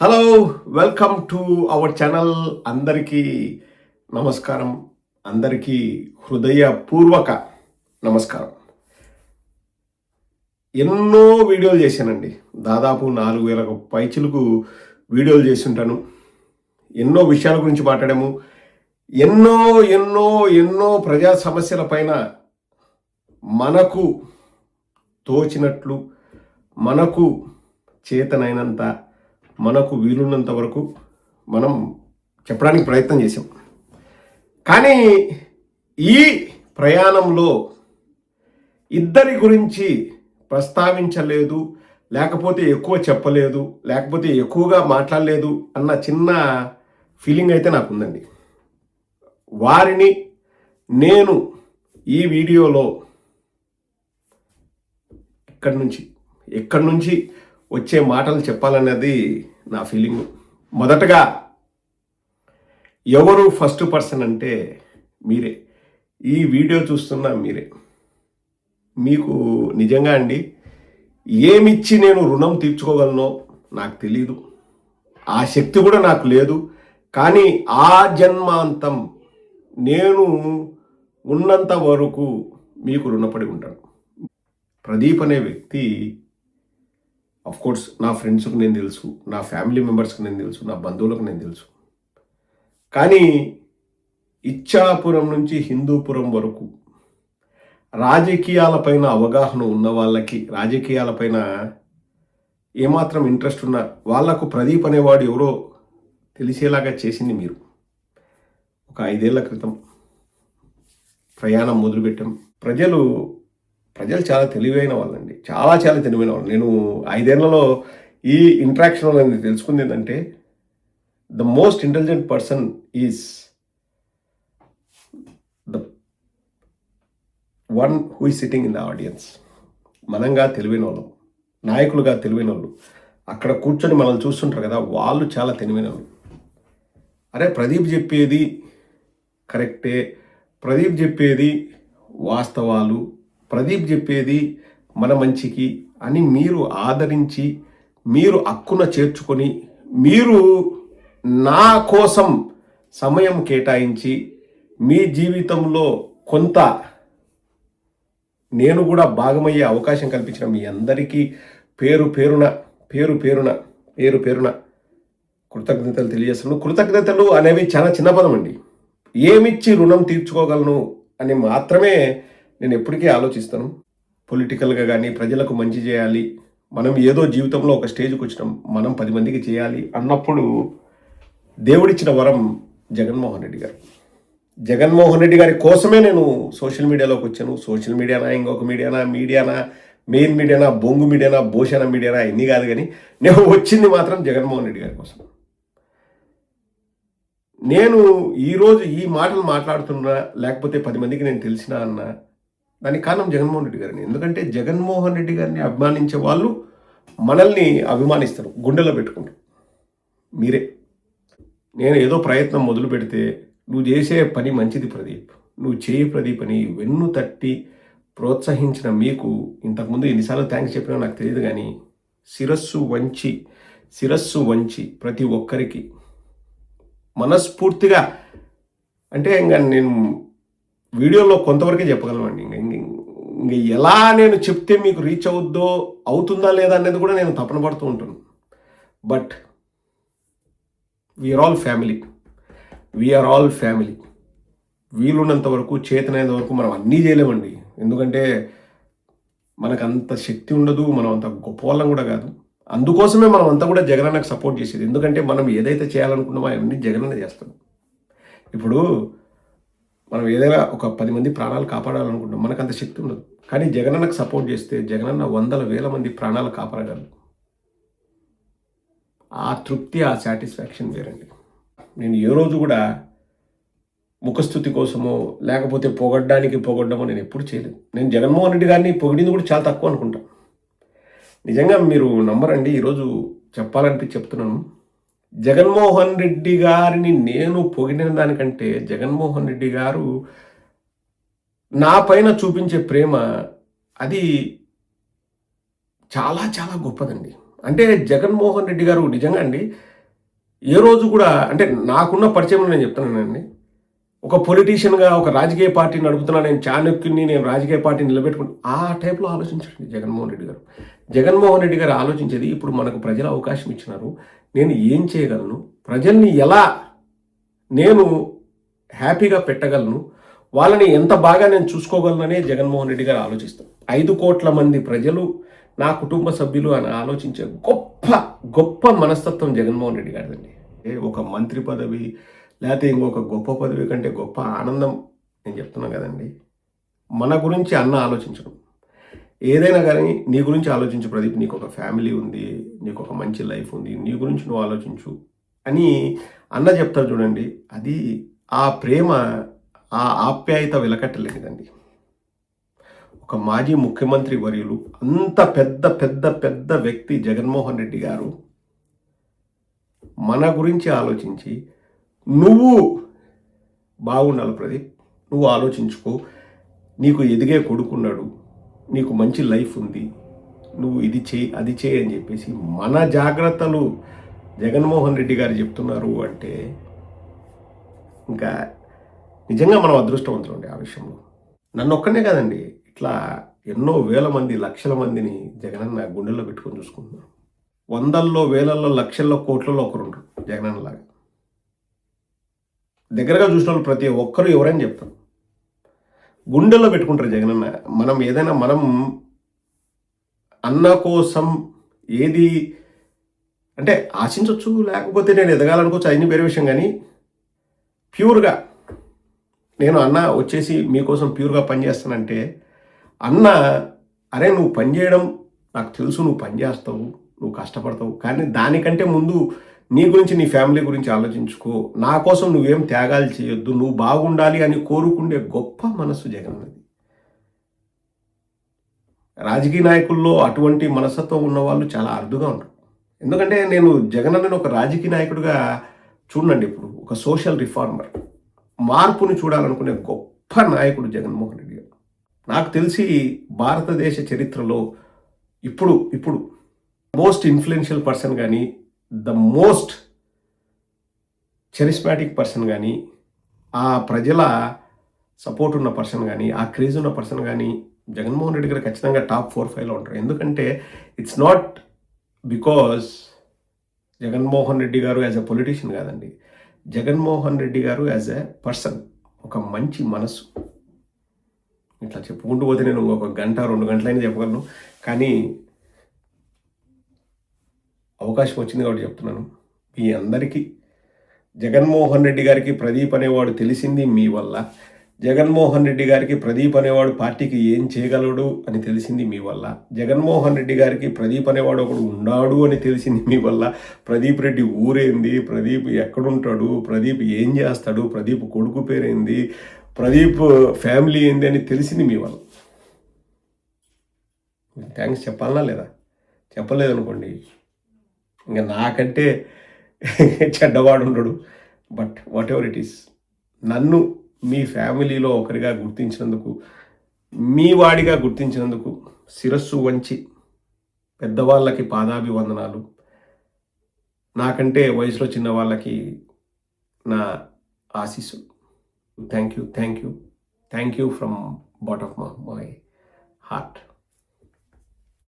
Hello, welcome to our channel. అందరికీ నమస్కారం. అందరికీ హృదయపూర్వక నమస్కారం. ఎన్నో వీడియోలు చేశానండి. దాదాపు 4000 పైచిలకు వీడియోలు చేసి ఉంటాను. ఎన్నో విషయాల గురించి మాట్లాడాము. ఎన్నో ఎన్నో ఎన్నో ప్రజా సమస్యల పైన మనకు తోచినట్లు, మనకు చేతనైనంత, మనకు వీలున్నంత వరకు మనం చెప్పడానికి ప్రయత్నం చేసాం. కానీ ఈ ప్రయాణంలో ఇద్దరి గురించి ప్రస్తావించలేదు, లేకపోతే ఎక్కువ చెప్పలేదు, లేకపోతే ఎక్కువగా మాట్లాడలేదు అన్న చిన్న ఫీలింగ్ అయితే నాకు ఉందండి. వారిని నేను ఈ వీడియోలో ఎక్కడి నుంచి వచ్చే మాటలు చెప్పాలనేది నా ఫీలింగ్. మొదటగా ఎవరు ఫస్ట్ పర్సన్ అంటే మీరే. ఈ వీడియో చూస్తున్న మీరే. మీకు నిజంగా అండి ఏమిచ్చి నేను రుణం తీర్చుకోగలనో నాకు తెలియదు, ఆ శక్తి కూడా నాకు లేదు. కానీ ఆ జన్మాంతం నేను ఉన్నంత వరకు మీకు రుణపడి ఉంటాను. ప్రదీప్ అనే వ్యక్తి కోర్స్ నా ఫ్రెండ్స్కి నేను తెలుసు, నా ఫ్యామిలీ మెంబర్స్కి నేను తెలుసు, నా బంధువులకు నేను తెలుసు. కానీ ఇచ్చాపురం నుంచి హిందూపురం వరకు రాజకీయాలపైన అవగాహన ఉన్న వాళ్ళకి, రాజకీయాలపైన ఏమాత్రం ఇంట్రెస్ట్ ఉన్న వాళ్లకు ప్రదీప్ అనేవాడు ఎవరో తెలిసేలాగా చేసింది మీరు. ఒక 5 ఏళ్ల క్రితం ప్రయాణం మొదలుపెట్టాం. ప్రజలు చాలా తెలివైన వాళ్ళండి, చాలా తెలివైన వాళ్ళు. నేను 5 ఏళ్లలో ఈ ఇంట్రాక్షన్లో నేను తెలుసుకుంది ఏంటంటే, the most intelligent person is the one who is sitting in the audience. మనంగా తెలివైన వాళ్ళు, నాయకులుగా తెలివైన వాళ్ళు, అక్కడ కూర్చొని మనల్ని చూస్తుంటారు కదా, వాళ్ళు చాలా తెలివైన వాళ్ళు. అరే ప్రదీప్ చెప్పేది కరెక్టే, ప్రదీప్ చెప్పేది వాస్తవాలు, ప్రదీప్ చెప్పేది మన మంచికి అని మీరు ఆదరించి, మీరు హక్కున చేర్చుకొని, మీరు నా కోసం సమయం కేటాయించి, మీ జీవితంలో కొంత నేను కూడా భాగమయ్యే అవకాశం కల్పించిన మీ అందరికీ పేరు పేరున కృతజ్ఞతలు తెలియజేస్తున్నాను. కృతజ్ఞతలు అనేవి చాలా చిన్న పదం అండి. ఏమిచ్చి రుణం తీర్చుకోగలను అని మాత్రమే నేను ఎప్పటికీ ఆలోచిస్తాను. పొలిటికల్గా కానీ ప్రజలకు మంచి చేయాలి, మనం ఏదో జీవితంలో ఒక స్టేజ్కి వచ్చినాం, మనం 10 మందికి చేయాలి అన్నప్పుడు దేవుడిచ్చిన వరం జగన్మోహన్ రెడ్డి గారు. జగన్మోహన్ రెడ్డి గారి కోసమే నేను సోషల్ మీడియాలోకి వచ్చాను. సోషల్ మీడియానా, ఇంకొక మీడియానా, మెయిన్ మీడియానా, బొంగు మీడియానా, భూషణ మీడియానా, ఎన్ని కాదు. కానీ నేను వచ్చింది మాత్రం జగన్మోహన్ రెడ్డి గారి కోసం. నేను ఈరోజు ఈ మాటలు మాట్లాడుతున్నా, లేకపోతే 10 మందికి నేను తెలిసినా అన్నా, దానికి కారణం జగన్మోహన్ రెడ్డి గారిని. ఎందుకంటే జగన్మోహన్ రెడ్డి గారిని అభిమానించే వాళ్ళు మనల్ని అభిమానిస్తారు, గుండెలో పెట్టుకుంటారు. మీరే. నేను ఏదో ప్రయత్నం మొదలు పెడితే, నువ్వు చేసే పని మంచిది ప్రదీప్, నువ్వు చేయి ప్రదీప్ అని వెన్ను తట్టి ప్రోత్సహించిన మీకు ఇంతకుముందు ఎన్నిసార్లు థ్యాంక్స్ చెప్పినా నాకు తెలియదు. కానీ శిరస్సు వంచి ప్రతి ఒక్కరికి మనస్ఫూర్తిగా, అంటే ఇంకా నేను వీడియోలో కొంతవరకే చెప్పగలను. ఇంకా ఎలా నేను చెప్తే మీకు రీచ్ అవుతుందా లేదా అనేది కూడా నేను తపన పడుతూ ఉంటాను. But we are all family. వీలున్నంత వరకు, చేతనైనంత వరకు మనం అన్నీ చేయలేమండి. ఎందుకంటే మనకు అంత శక్తి ఉండదు, మనం అంత గొప్ప వాళ్ళం కూడా కాదు. అందుకోసమే మనం అంతా కూడా జగనన్నకు సపోర్ట్ చేసేది. ఎందుకంటే మనం ఏదైతే చేయాలనుకున్నామో అవన్నీ జగనన్న చేస్తాం. ఇప్పుడు మనం ఏదైనా ఒక 10 మంది ప్రాణాలు కాపాడాలనుకుంటాం, మనకు అంత శక్తి ఉండదు. కానీ జగనన్నకు సపోర్ట్ చేస్తే జగనన్న 100,000 మంది ప్రాణాలు కాపాడగలరు. ఆ తృప్తి, ఆ సాటిస్ఫాక్షన్ వేరండి. నేను ఏ రోజు కూడా ముఖస్థుతి కోసమో, లేకపోతే పొగడ్డమో నేను ఎప్పుడు చేయలేదు. నేను జగన్మోహన్ రెడ్డి గారిని పొగిడింది కూడా చాలా తక్కువ అనుకుంటాను. నిజంగా మీరు నమ్మరండి, ఈరోజు చెప్పాలనిపించి చెప్తున్నాను. జగన్మోహన్ రెడ్డి గారిని నేను పొగిడిన దానికంటే జగన్మోహన్ రెడ్డి గారు నా పైన చూపించే ప్రేమ అది చాలా గొప్పదండి. అంటే జగన్మోహన్ రెడ్డి గారు నిజంగా అండి ఏ రోజు కూడా అంటే నాకున్న పరిచయంలో నేను చెప్తున్నానండి. ఒక పొలిటీషియన్‌గా ఒక రాజకీయ పార్టీ నడుపుతున్నా, నేను చాణక్యుడిని, నేను రాజకీయ పార్టీని ఆ టైప్‌లో ఆలోచించండి జగన్మోహన్ రెడ్డి గారు. జగన్మోహన్ రెడ్డి గారు ఆలోచించేది ఇప్పుడు మనకు ప్రజలు అవకాశం ఇచ్చినారు. నేను ఏం చేయగలను? ప్రజల్ని ఎలా నేను హ్యాపీగా పెట్టగలను? వాళ్ళని ఎంత బాగా నేను చూసుకోగలననే జగన్మోహన్ రెడ్డి గారు ఆలోచిస్తారు. 5,00,00,000 మంది ప్రజలు నా కుటుంబ సభ్యులు అని ఆలోచించే గొప్ప మనస్తత్వం జగన్మోహన్ రెడ్డి గారిదండి. ఒక మంత్రి పదవి లేకపోతే ఇంకొక గొప్ప పదవి కంటే గొప్ప ఆనందం నేను చెప్తున్నా కదండి. మన గురించి అన్న ఆలోచించడం. ఏదైనా కానీ నీ గురించి ఆలోచించు ప్రదీప్, నీకు ఒక ఫ్యామిలీ ఉంది, నీకు ఒక మంచి లైఫ్ ఉంది, నీ గురించి నువ్వు ఆలోచించు అని అన్న చెప్తారు చూడండి. అది ఆ ప్రేమ, ఆ ఆప్యాయత వెలకట్టలేనిదండి. ఒక మాజీ ముఖ్యమంత్రి వర్యులు, అంత పెద్ద పెద్ద పెద్ద వ్యక్తి జగన్మోహన్ రెడ్డి గారు మన గురించి ఆలోచించి నువ్వు బాగుండాలి ప్రదీప్, నువ్వు ఆలోచించుకో, నీకు ఎదిగే కొడుకున్నాడు, నీకు మంచి లైఫ్ ఉంది, నువ్వు ఇది చేయి అది చేయి అని చెప్పేసి మన జాగ్రత్తలు జగన్మోహన్ రెడ్డి గారు చెప్తున్నారు అంటే ఇంకా నిజంగా మనం అదృష్టవంతులు అండి ఆ విషయంలో. నన్ను ఒక్కనే కాదండి, ఇట్లా ఎన్నో వేల మంది లక్షల మందిని జగనన్న గుండెల్లో పెట్టుకొని చూసుకుంటున్నారు. వందల్లో వేలల్లో లక్షల్లో కోట్లలో ఒకరుంటారు జగనన్నలాగా. దగ్గరగా చూసిన వాళ్ళు ప్రతి ఒక్కరు ఎవరైనా చెప్తారు, గుండెల్లో పెట్టుకుంటారు జగనన్న. మనం ఏదైనా మనం అన్న కోసం ఏది అంటే ఆశించవచ్చు, లేకపోతే నేను ఎదగాలనుకోవచ్చు, అన్ని వేరే విషయం. కానీ ప్యూర్గా నేను అన్న వచ్చేసి మీకోసం ప్యూర్గా పనిచేస్తానంటే అన్న అరే నువ్వు పనిచేయడం నాకు తెలుసు, నువ్వు పని చేస్తావు, నువ్వు కష్టపడతావు, కానీ దానికంటే ముందు నీ గురించి నీ ఫ్యామిలీ గురించి ఆలోచించుకో, నా కోసం నువ్వేం త్యాగాలు చేయొద్దు, నువ్వు బాగుండాలి అని కోరుకుండే గొప్ప మనసు జగన్నది. రాజకీయ నాయకుల్లో అటువంటి మనస్తత్వం ఉన్న వాళ్ళు చాలా అరుదుగా ఉంటారు. ఎందుకంటే నేను జగనన్నని ఒక రాజకీయ నాయకుడిగా చూడండి, ఇప్పుడు ఒక సోషల్ రిఫార్మర్, మార్పుని చూడాలనుకునే గొప్ప నాయకుడు జగన్మోహన్ రెడ్డి గారు. నాకు తెలిసి భారతదేశ చరిత్రలో ఇప్పుడు మోస్ట్ ఇన్ఫ్లుయెన్షియల్ పర్సన్ కానీ, ద మోస్ట్ చరిస్మాటిక్ పర్సన్ కానీ, ఆ ప్రజల సపోర్ట్ ఉన్న పర్సన్ కానీ, ఆ క్రేజ్ ఉన్న పర్సన్ కానీ జగన్మోహన్ రెడ్డి గారు ఖచ్చితంగా టాప్ 4-5లో ఉంటారు. ఎందుకంటే it's not because Jaganmohan Reddy గారు యాజ్ ఎ పొలిటీషియన్ కాదండి, జగన్మోహన్ రెడ్డి గారు యాజ్ ఎ పర్సన్, ఒక మంచి మనసు. ఇట్లా చెప్పుకుంటూ పోతే నేను ఒక గంట 2 గంటలైనా చెప్పగలను, కానీ అవకాశం వచ్చింది కాబట్టి చెప్తున్నాను. మీ అందరికీ జగన్మోహన్ రెడ్డి గారికి ప్రదీప్ అనేవాడు తెలిసింది మీ వల్ల. జగన్మోహన్ రెడ్డి గారికి ప్రదీప్ అనేవాడు పార్టీకి ఏం చేయగలడు అని తెలిసింది మీ వల్ల. జగన్మోహన్ రెడ్డి గారికి ప్రదీప్ అనేవాడు ఒకడు ఉన్నాడు అని తెలిసింది మీ వల్ల. ప్రదీప్ రెడ్డి ఊరేంది, ప్రదీప్ ఎక్కడుంటాడు, ప్రదీప్ ఏం చేస్తాడు, ప్రదీప్ కొడుకు పేరేంది, ప్రదీప్ ఫ్యామిలీ ఏంది అని తెలిసింది మీ వల్ల. థ్యాంక్స్ చెప్పాలనా లేదా? చెప్పలేదనుకోండి ఇంకా నాకంటే చెడ్డవాడు ఉండడు. But what ever it is, నన్ను మీ ఫ్యామిలీలో ఒకరిగా గుర్తించినందుకు, మీ వాడిగా గుర్తించినందుకు శిరస్సు వంచి పెద్దవాళ్ళకి పాదాభివందనాలు. నాకంటే వయసులో చిన్న వాళ్ళకి నా ఆశీస్సులు. Thank you from bottom of my heart.